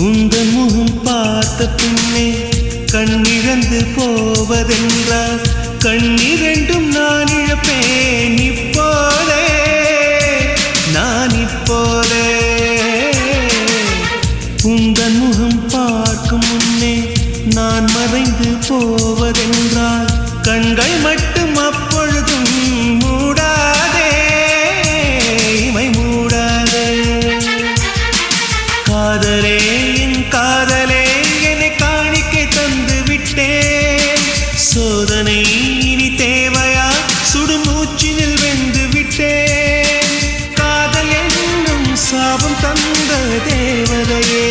உந்தன் முகம் பார்த்த பின்னே கண்ணிழந்து போவதென்றால் கண்ணிரண்டும் நான் இழப்பேன் இப்போதே நான் இப்போதே உந்தன் முகம் பார்க்கும் முன்னே நான் மறைந்து போவதென்றால் கண்கள் மட்டும் அப்பொழுதும் மூடாதே இமை மூடாதே காதலே என் காதலே என்னை காணிக்கை தந்து விட்டேன் சோதனை இனி தேவையா சுடுமூச்சினில் வெந்து விட்டேன் காதல் என்னும் சாபம் தந்த தேவதையே